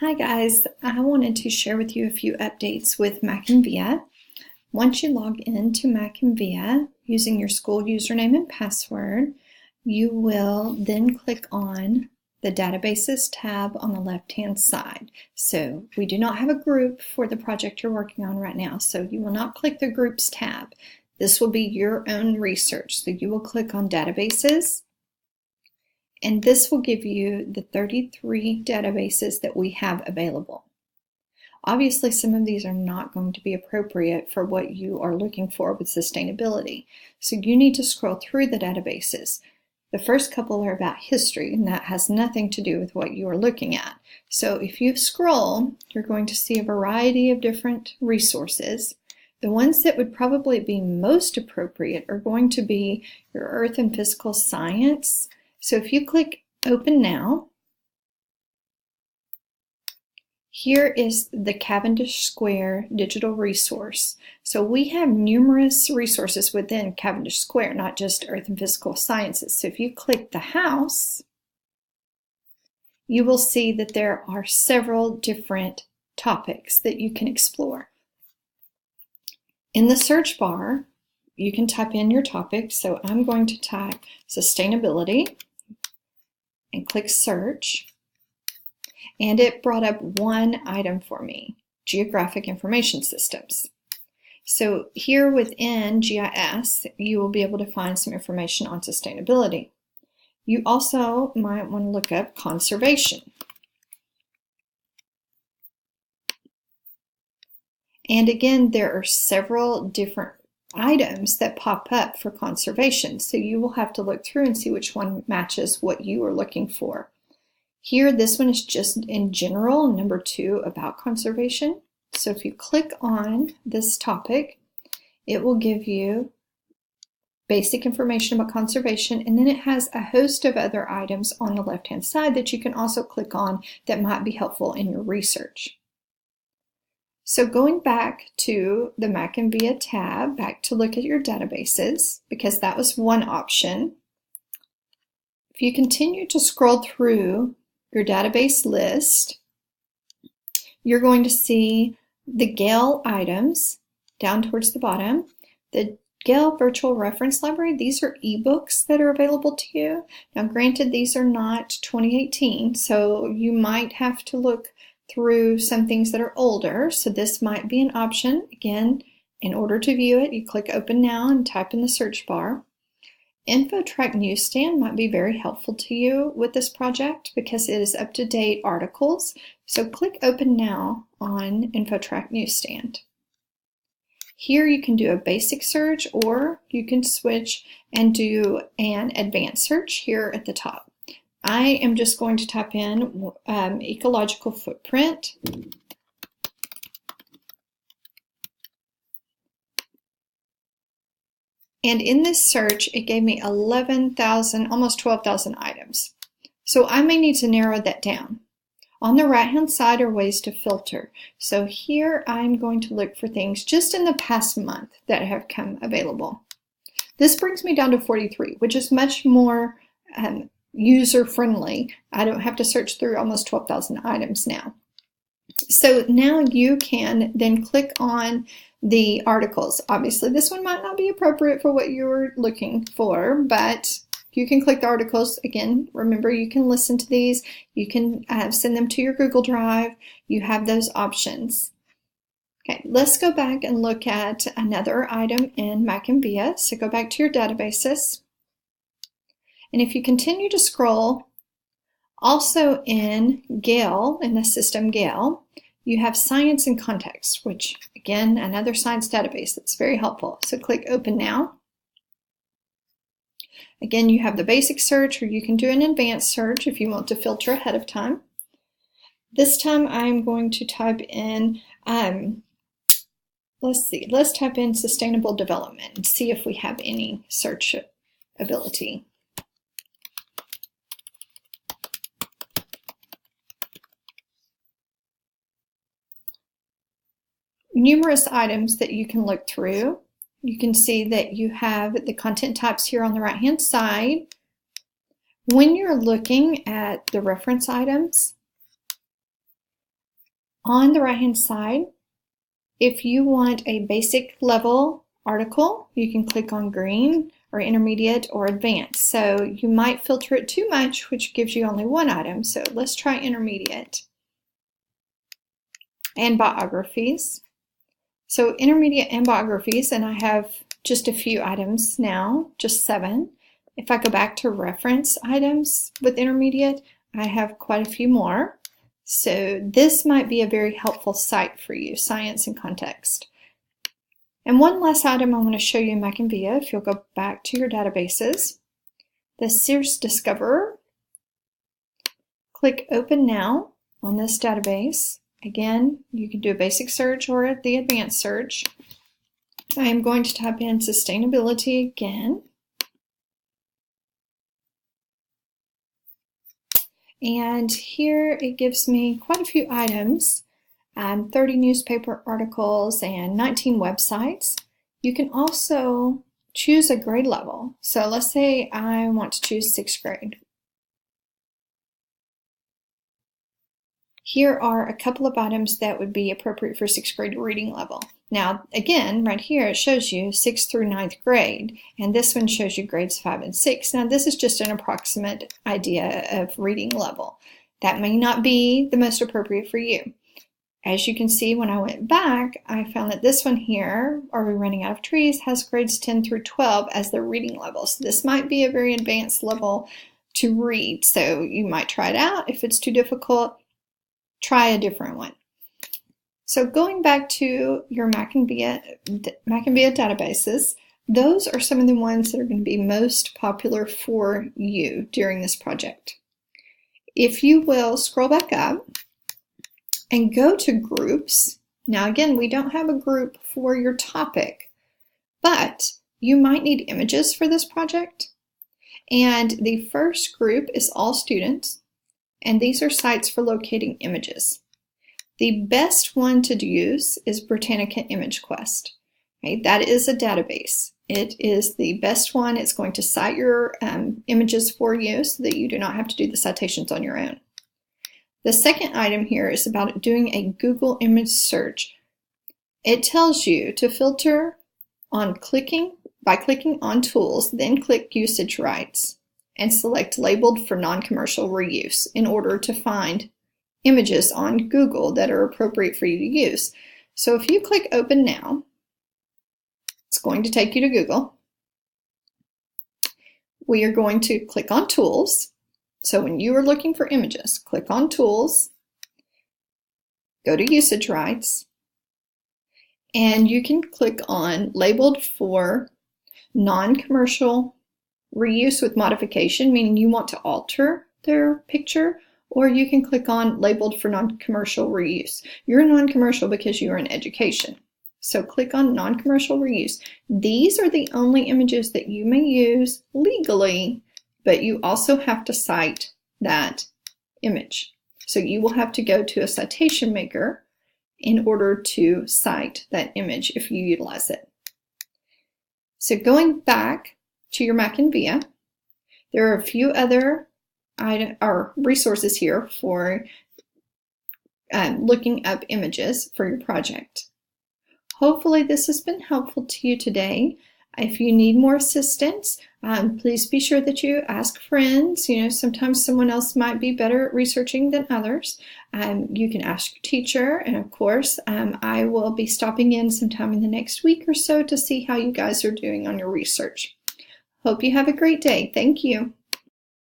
Hi guys, I wanted to share with you a few updates with MackinVIA. Once you log into MackinVIA using your school username and password, you will then click on the Databases tab on the left-hand side. So we do not have a group for the project you're working on right now, so you will not click the Groups tab. This will be your own research, so you will click on Databases, and this will give you the 33 databases that we have available. Obviously, some of these are not going to be appropriate for what you are looking for with sustainability. So you need to scroll through the databases. The first couple are about history, and that has nothing to do with what you are looking at. So if you scroll, you're going to see a variety of different resources. The ones that would probably be most appropriate are going to be your Earth and Physical Science. So if you click Open Now, here is the Cavendish Square digital resource. So we have numerous resources within Cavendish Square, not just Earth and Physical Sciences. So if you click the house, you will see that there are several different topics that you can explore. In the search bar, you can type in your topic. So I'm going to type sustainability and click search, and it brought up one item for me, geographic information systems. So here within GIS, you will be able to find some information on sustainability. You also might want to look up conservation. And again, there are several different items that pop up for conservation, so you will have to look through and see which one matches what you are looking for. Here, this one is just in general, number 2, about conservation. So if you click on this topic, it will give you basic information about conservation, and then it has a host of other items on the left-hand side that you can also click on that might be helpful in your research. So going back to the MackinVIA tab, back to look at your databases, because that was one option. If you continue to scroll through your database list, you're going to see the Gale items down towards the bottom. The Gale Virtual Reference Library, these are ebooks that are available to you. Now granted, these are not 2018, so you might have to look through some things that are older, so this might be an option. Again, in order to view it, you click Open Now and type in the search bar. InfoTrack Newsstand might be very helpful to you with this project because it is up-to-date articles, so click Open Now on InfoTrack Newsstand. Here you can do a basic search, or you can switch and do an advanced search here at the top. I am just going to type in ecological footprint. And in this search, it gave me 11,000, almost 12,000 items. So I may need to narrow that down. On the right-hand side are ways to filter. So here I'm going to look for things just in the past month that have come available. This brings me down to 43, which is much more user-friendly. I don't have to search through almost 12,000 items now. So now you can then click on the articles. Obviously, this one might not be appropriate for what you're looking for, but you can click the articles. Again, remember, you can listen to these. You can send them to your Google Drive. You have those options. Okay, let's go back and look at another item in MackinVIA. So go back to your databases. And if you continue to scroll, also in Gale, in the system Gale, you have Science in Context, which again, another science database that's very helpful. So click Open Now. Again, you have the basic search, or you can do an advanced search if you want to filter ahead of time. This time I'm going to type in, let's type in sustainable development and see if we have any search ability. Numerous items that you can look through. You can see that you have the content types here on the right-hand side. When you're looking at the reference items, On the right-hand side, if you want a basic level article, you can click on green, or intermediate, or advanced. So you might filter it too much, which gives you only one item. So let's try intermediate. And biographies. So intermediate and biographies, and I have just a few items now, just 7. If I go back to reference items with intermediate, I have quite a few more. So this might be a very helpful site for you, Science in Context. And one last item I want to show you in MackinVIA, if you'll go back to your databases, the Search Discoverer. Click Open Now on this database. Again, you can do a basic search or the advanced search. I am going to type in sustainability again. And here it gives me quite a few items, 30 newspaper articles and 19 websites. You can also choose a grade level. So let's say I want to choose 6th grade. Here are a couple of items that would be appropriate for 6th grade reading level. Now, again, right here it shows you 6th through 9th grade, and this one shows you grades 5 and 6. Now, this is just an approximate idea of reading level. That may not be the most appropriate for you. As you can see, when I went back, I found that this one here, Are We Running Out of Trees, has grades 10 through 12 as their reading level. So this might be a very advanced level to read, so you might try it out. If it's too difficult, try a different one. So going back to your MackinVIA databases, those are some of the ones that are going to be most popular for you during this project. If you will scroll back up and go to groups. Now again, we don't have a group for your topic, but you might need images for this project. And the first group is all students. And these are sites for locating images. The best one to use is Britannica ImageQuest. Okay, that is a database. It is the best one. It's going to cite your images for you so that you do not have to do the citations on your own. The second item here is about doing a Google image search. It tells you to filter by clicking on Tools, then click Usage Rights, and select Labeled for Non-Commercial Reuse in order to find images on Google that are appropriate for you to use. So if you click Open Now, it's going to take you to Google. We are going to click on Tools. So when you are looking for images, click on Tools, go to Usage Rights, and you can click on Labeled for Non-Commercial Reuse with Modification, meaning you want to alter their picture, or you can click on Labeled for Non-Commercial Reuse. You're non-commercial because you are in education. So click on Non-Commercial Reuse. These are the only images that you may use legally, but you also have to cite that image. So you will have to go to a citation maker in order to cite that image if you utilize it. So going back to your MackinVIA, there are a few other resources here for looking up images for your project. Hopefully this has been helpful to you today. If you need more assistance, please be sure that you ask friends. You know, sometimes someone else might be better at researching than others. You can ask your teacher, and of course, I will be stopping in sometime in the next week or so to see how you guys are doing on your research. Hope you have a great day. Thank you.